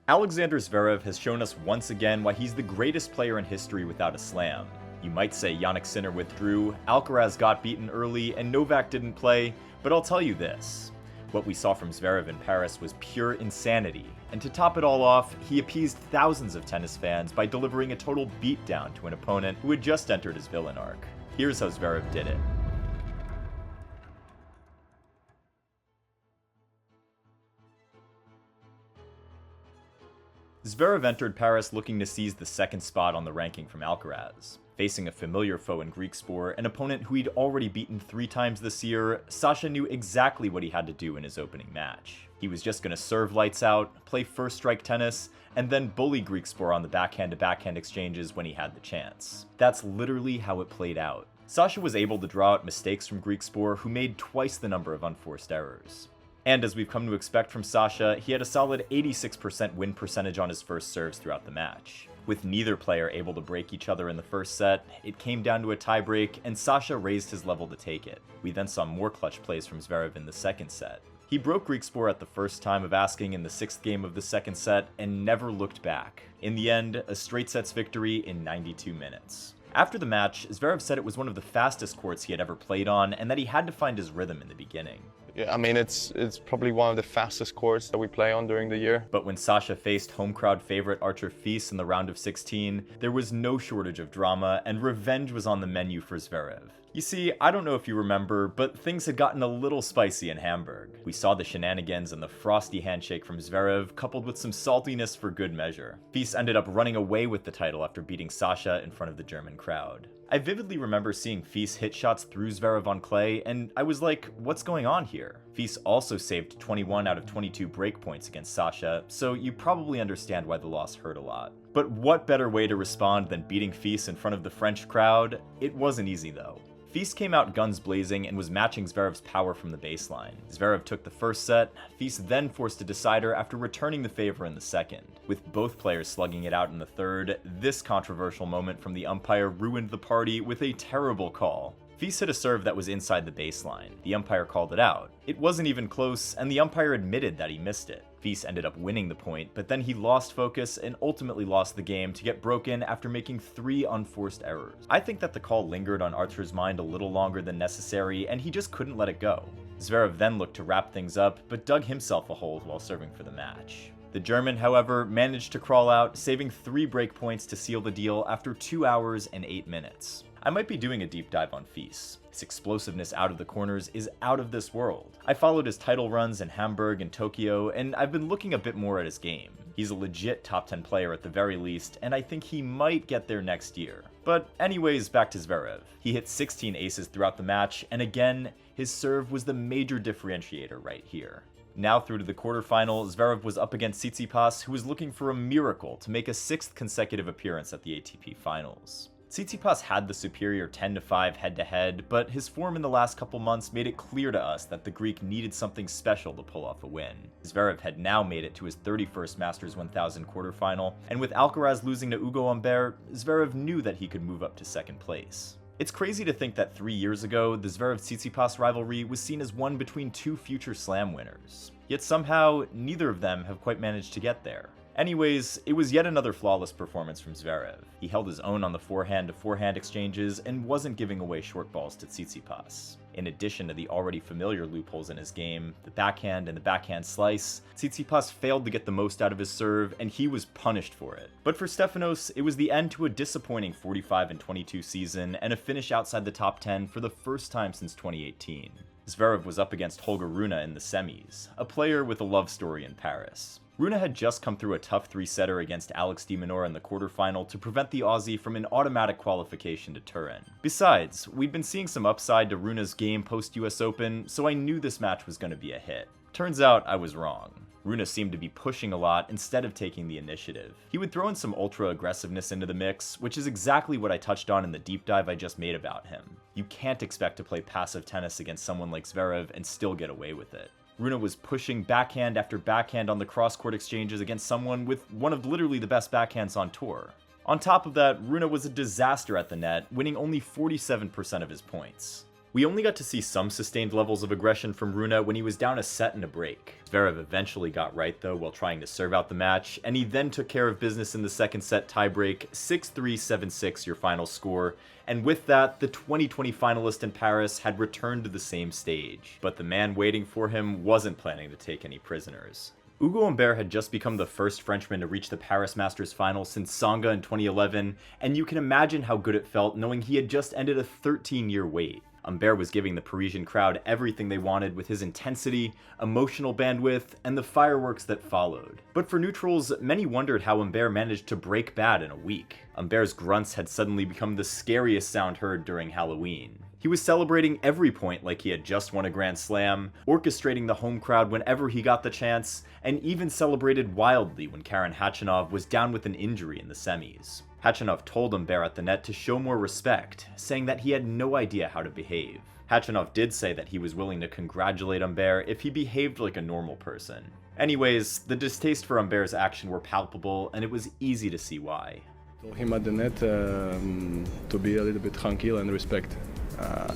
Alexander Zverev has shown us once again why he's the greatest player in history without a slam. You might say Jannik Sinner withdrew, Alcaraz got beaten early, and Novak didn't play, but I'll tell you this. What we saw from Zverev in Paris was pure insanity, and to top it all off, he appeased thousands of tennis fans by delivering a total beatdown to an opponent who had just entered his villain arc. Here's how Zverev did it. Zverev entered Paris looking to seize the second spot on the ranking from Alcaraz. Facing a familiar foe in Greek sport, an opponent who he'd already beaten 3 times this year, Sasha knew exactly what he had to do in his opening match. He was just going to serve lights out, play first strike tennis, and then bully Greek sport on the backhand-to-backhand exchanges when he had the chance. That's literally how it played out. Sasha was able to draw out mistakes from Greek sport, who made twice the number of unforced errors. And as we've come to expect from Sasha, he had a solid 86% win percentage on his first serves throughout the match. With neither player able to break each other in the first set, it came down to a tiebreak, and Sasha raised his level to take it. We then saw more clutch plays from Zverev in the second set. He broke Greek sport at the first time of asking in the 6th game of the second set and never looked back. In the end, a straight sets victory in 92 minutes. After the match, Zverev said it was one of the fastest courts he had ever played on and that he had to find his rhythm in the beginning. Yeah, I mean, it's probably one of the fastest courts that we play on during the year. But when Sasha faced home crowd favorite Archer Fils in the round of 16, there was no shortage of drama, and revenge was on the menu for Zverev. You see, I don't know if you remember, but things had gotten a little spicy in Hamburg. We saw the shenanigans and the frosty handshake from Zverev, coupled with some saltiness for good measure. Fils ended up running away with the title after beating Sasha in front of the German crowd. I vividly remember seeing Fils hit shots through Zverev on clay, and I was like, what's going on here? Fils also saved 21 out of 22 break points against Sasha, so you probably understand why the loss hurt a lot. But what better way to respond than beating Fils in front of the French crowd? It wasn't easy though. Fils came out guns blazing and was matching Zverev's power from the baseline. Zverev took the first set, Fils then forced a decider after returning the favor in the second. With both players slugging it out in the third, this controversial moment from the umpire ruined the party with a terrible call. Fils hit a serve that was inside the baseline. The umpire called it out. It wasn't even close, and the umpire admitted that he missed it. Fils ended up winning the point, but then he lost focus and ultimately lost the game to get broken after making 3 unforced errors. I think that the call lingered on Archer's mind a little longer than necessary, and he just couldn't let it go. Zverev then looked to wrap things up, but dug himself a hole while serving for the match. The German, however, managed to crawl out, saving 3 break points to seal the deal after 2 hours and 8 minutes. I might be doing a deep dive on Fils. His explosiveness out of the corners is out of this world. I followed his title runs in Hamburg and Tokyo, and I've been looking a bit more at his game. He's a legit top 10 player at the very least, and I think he might get there next year. But anyways, back to Zverev. He hit 16 aces throughout the match, and again, his serve was the major differentiator right here. Now through to the quarterfinal, Zverev was up against Tsitsipas, who was looking for a miracle to make a 6th consecutive appearance at the ATP Finals. Tsitsipas had the superior 10-5 head-to-head, but his form in the last couple months made it clear to us that the Greek needed something special to pull off a win. Zverev had now made it to his 31st Masters 1000 quarterfinal, and with Alcaraz losing to Ugo Humbert, Zverev knew that he could move up to second place. It's crazy to think that 3 years ago, the Zverev-Tsitsipas rivalry was seen as one between 2 future slam winners. Yet somehow, neither of them have quite managed to get there. Anyways, it was yet another flawless performance from Zverev. He held his own on the forehand-to-forehand exchanges and wasn't giving away short balls to Tsitsipas. In addition to the already familiar loopholes in his game, the backhand and the backhand slice, Tsitsipas failed to get the most out of his serve, and he was punished for it. But for Stefanos, it was the end to a disappointing 45-22 season and a finish outside the top 10 for the first time since 2018. Zverev was up against Holger Rune in the semis, a player with a love story in Paris. Rune had just come through a tough 3-setter against Alex de Minaur in the quarterfinal to prevent the Aussie from an automatic qualification to Turin. Besides, we'd been seeing some upside to Rune's game post-US Open, so I knew this match was going to be a hit. Turns out I was wrong. Rune seemed to be pushing a lot instead of taking the initiative. He would throw in some ultra-aggressiveness into the mix, which is exactly what I touched on in the deep dive I just made about him. You can't expect to play passive tennis against someone like Zverev and still get away with it. Rune was pushing backhand after backhand on the cross-court exchanges against someone with one of literally the best backhands on tour. On top of that, Rune was a disaster at the net, winning only 47% of his points. We only got to see some sustained levels of aggression from Rune when he was down a set in a break. Zverev eventually got right though while trying to serve out the match, and he then took care of business in the second set tiebreak, 6-3, 7-6 your final score, and with that, the 2020 finalist in Paris had returned to the same stage. But the man waiting for him wasn't planning to take any prisoners. Ugo Humbert had just become the first Frenchman to reach the Paris Masters final since Tsonga in 2011, and you can imagine how good it felt knowing he had just ended a 13-year wait. Humbert was giving the Parisian crowd everything they wanted with his intensity, emotional bandwidth, and the fireworks that followed. But for neutrals, many wondered how Humbert managed to break bad in a week. Humbert's grunts had suddenly become the scariest sound heard during Halloween. He was celebrating every point like he had just won a Grand Slam, orchestrating the home crowd whenever he got the chance, and even celebrated wildly when Karen Khachanov was down with an injury in the semis. Khachanov told Humbert at the net to show more respect, saying that he had no idea how to behave. Khachanov did say that he was willing to congratulate Humbert if he behaved like a normal person. Anyways, the distaste for Humbert's action were palpable, and it was easy to see why. Told him at the net to be a little bit tranquil and respect.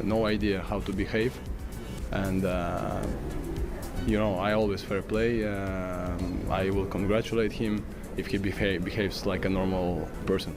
No idea how to behave, and I always fair play. I will congratulate him if he behaves like a normal person.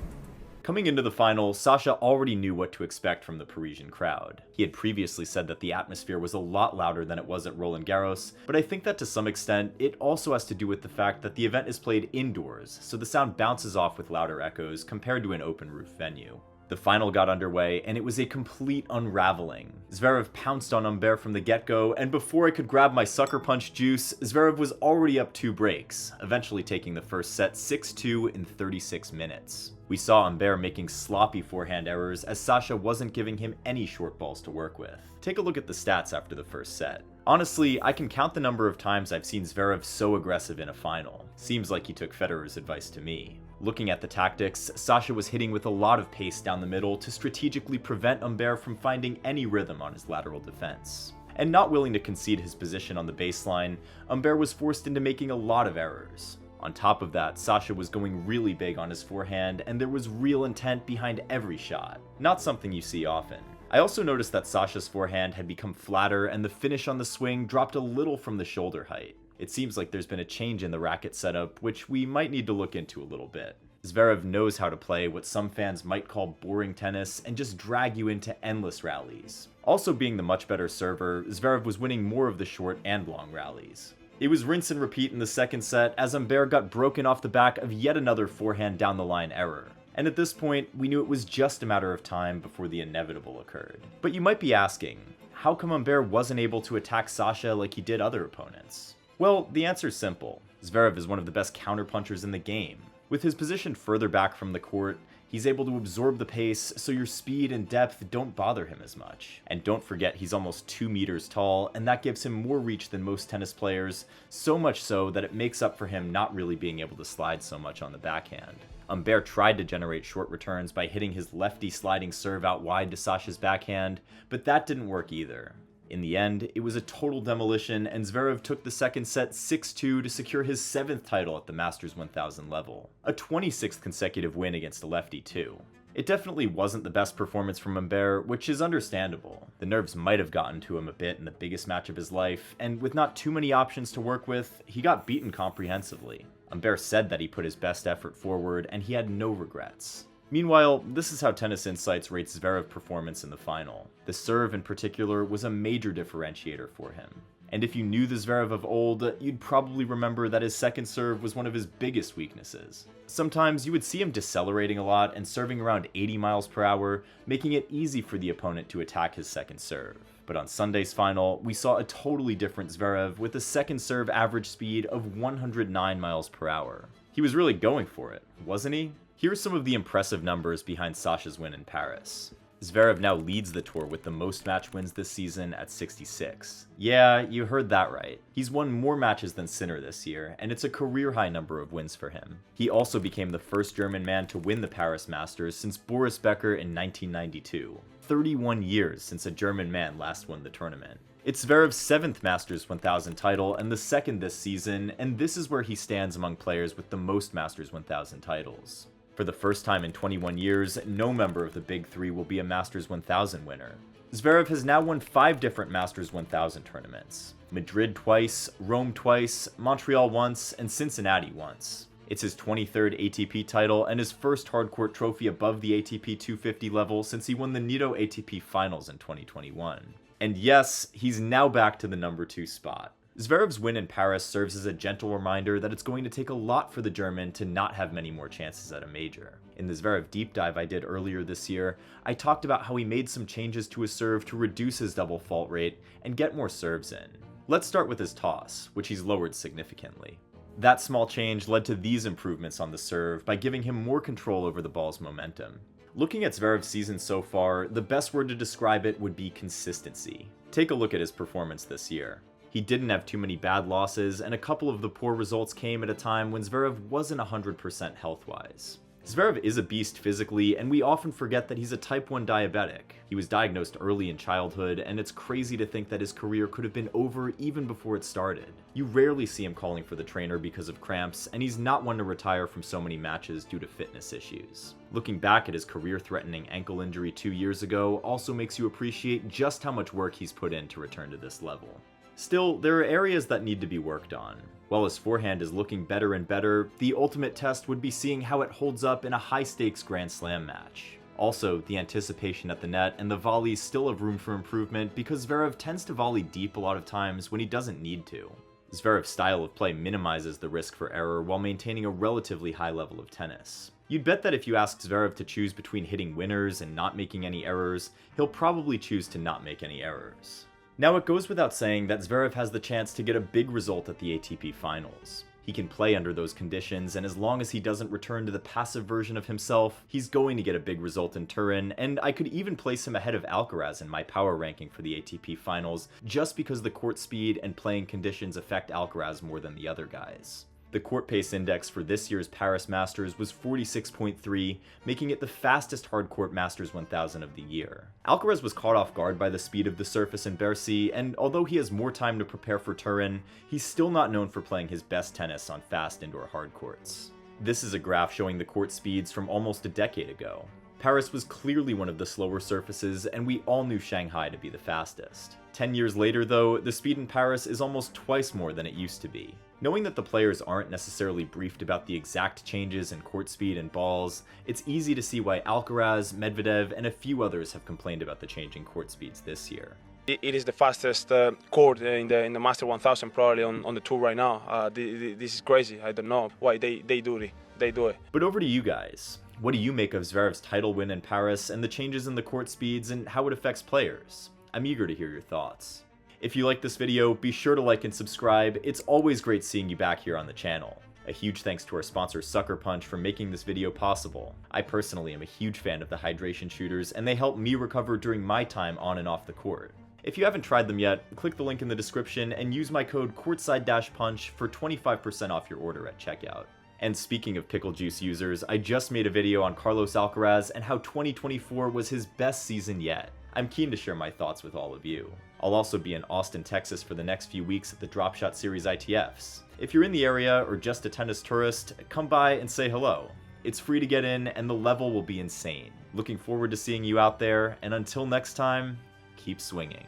Coming into the final, Sasha already knew what to expect from the Parisian crowd. He had previously said that the atmosphere was a lot louder than it was at Roland Garros, but I think that to some extent, it also has to do with the fact that the event is played indoors, so the sound bounces off with louder echoes compared to an open roof venue. The final got underway, and it was a complete unraveling. Zverev pounced on Humbert from the get-go, and before I could grab my SuckerPunch juice, Zverev was already up 2 breaks, eventually taking the first set 6-2 in 36 minutes. We saw Humbert making sloppy forehand errors as Sasha wasn't giving him any short balls to work with. Take a look at the stats after the first set. Honestly, I can count the number of times I've seen Zverev so aggressive in a final. Seems like he took Federer's advice to me. Looking at the tactics, Sasha was hitting with a lot of pace down the middle to strategically prevent Humbert from finding any rhythm on his lateral defense. And not willing to concede his position on the baseline, Humbert was forced into making a lot of errors. On top of that, Sasha was going really big on his forehand, and there was real intent behind every shot. Not something you see often. I also noticed that Sasha's forehand had become flatter and the finish on the swing dropped a little from the shoulder height. It seems like there's been a change in the racket setup, which we might need to look into a little bit. Zverev knows how to play what some fans might call boring tennis and just drag you into endless rallies. Also being the much better server, Zverev was winning more of the short and long rallies. It was rinse and repeat in the second set as Humbert got broken off the back of yet another forehand down the line error. And at this point, we knew it was just a matter of time before the inevitable occurred. But you might be asking, how come Humbert wasn't able to attack Sasha like he did other opponents? Well, the answer's simple. Zverev is one of the best counterpunchers in the game. With his position further back from the court, he's able to absorb the pace so your speed and depth don't bother him as much. And don't forget he's almost 2 meters tall, and that gives him more reach than most tennis players, so much so that it makes up for him not really being able to slide so much on the backhand. Humbert tried to generate short returns by hitting his lefty sliding serve out wide to Sasha's backhand, but that didn't work either. In the end, it was a total demolition, and Zverev took the second set 6-2 to secure his 7th title at the Masters 1000 level. A 26th consecutive win against a lefty too. It definitely wasn't the best performance from Humbert, which is understandable. The nerves might have gotten to him a bit in the biggest match of his life, and with not too many options to work with, he got beaten comprehensively. Humbert said that he put his best effort forward, and he had no regrets. Meanwhile, this is how Tennis Insights rates Zverev's performance in the final. The serve in particular was a major differentiator for him. And if you knew the Zverev of old, you'd probably remember that his second serve was one of his biggest weaknesses. Sometimes you would see him decelerating a lot and serving around 80 miles per hour, making it easy for the opponent to attack his second serve. But on Sunday's final, we saw a totally different Zverev with a second serve average speed of 109 miles per hour. He was really going for it, wasn't he? Here are some of the impressive numbers behind Sasha's win in Paris. Zverev now leads the tour with the most match wins this season at 66. Yeah, you heard that right. He's won more matches than Sinner this year, and it's a career-high number of wins for him. He also became the first German man to win the Paris Masters since Boris Becker in 1992. 31 years since a German man last won the tournament. It's Zverev's 7th Masters 1000 title and the 2nd this season, and this is where he stands among players with the most Masters 1000 titles. For the first time in 21 years, no member of the Big Three will be a Masters 1000 winner. Zverev has now won 5 different Masters 1000 tournaments. Madrid twice, Rome twice, Montreal once, and Cincinnati once. It's his 23rd ATP title and his first hardcourt trophy above the ATP 250 level since he won the Nitto ATP Finals in 2021. And yes, he's now back to the number 2 spot. Zverev's win in Paris serves as a gentle reminder that it's going to take a lot for the German to not have many more chances at a major. In the Zverev deep dive I did earlier this year, I talked about how he made some changes to his serve to reduce his double fault rate and get more serves in. Let's start with his toss, which he's lowered significantly. That small change led to these improvements on the serve by giving him more control over the ball's momentum. Looking at Zverev's season so far, the best word to describe it would be consistency. Take a look at his performance this year. He didn't have too many bad losses, and a couple of the poor results came at a time when Zverev wasn't 100% health-wise. Zverev is a beast physically, and we often forget that he's a type 1 diabetic. He was diagnosed early in childhood, and it's crazy to think that his career could have been over even before it started. You rarely see him calling for the trainer because of cramps, and he's not one to retire from so many matches due to fitness issues. Looking back at his career-threatening ankle injury 2 years ago also makes you appreciate just how much work he's put in to return to this level. Still, there are areas that need to be worked on. While his forehand is looking better and better, the ultimate test would be seeing how it holds up in a high-stakes Grand Slam match. Also, the anticipation at the net and the volleys still have room for improvement because Zverev tends to volley deep a lot of times when he doesn't need to. Zverev's style of play minimizes the risk for error while maintaining a relatively high level of tennis. You'd bet that if you ask Zverev to choose between hitting winners and not making any errors, he'll probably choose to not make any errors. Now, it goes without saying that Zverev has the chance to get a big result at the ATP Finals. He can play under those conditions, and as long as he doesn't return to the passive version of himself, he's going to get a big result in Turin, and I could even place him ahead of Alcaraz in my power ranking for the ATP Finals, just because the court speed and playing conditions affect Alcaraz more than the other guys. The court pace index for this year's Paris Masters was 46.3, making it the fastest hardcourt Masters 1000 of the year. Alcaraz was caught off guard by the speed of the surface in Bercy, and although he has more time to prepare for Turin, he's still not known for playing his best tennis on fast indoor hardcourts. This is a graph showing the court speeds from almost a decade ago. Paris was clearly one of the slower surfaces, and we all knew Shanghai to be the fastest. 10 years later, though, the speed in Paris is almost twice more than it used to be. Knowing that the players aren't necessarily briefed about the exact changes in court speed and balls, it's easy to see why Alcaraz, Medvedev, and a few others have complained about the changing court speeds this year. It is the fastest court in the Master 1000 probably on the tour right now. This is crazy. I don't know why they do it. But over to you guys. What do you make of Zverev's title win in Paris and the changes in the court speeds and how it affects players? I'm eager to hear your thoughts. If you like this video, be sure to like and subscribe. It's always great seeing you back here on the channel. A huge thanks to our sponsor SuckerPunch for making this video possible. I personally am a huge fan of the hydration shooters, and they help me recover during my time on and off the court. If you haven't tried them yet, click the link in the description and use my code Courtside-Punch for 25% off your order at checkout. And speaking of pickle juice users, I just made a video on Carlos Alcaraz and how 2024 was his best season yet. I'm keen to share my thoughts with all of you. I'll also be in Austin, Texas for the next few weeks at the Drop Shot Series ITFs. If you're in the area or just a tennis tourist, come by and say hello. It's free to get in and the level will be insane. Looking forward to seeing you out there, and until next time, keep swinging.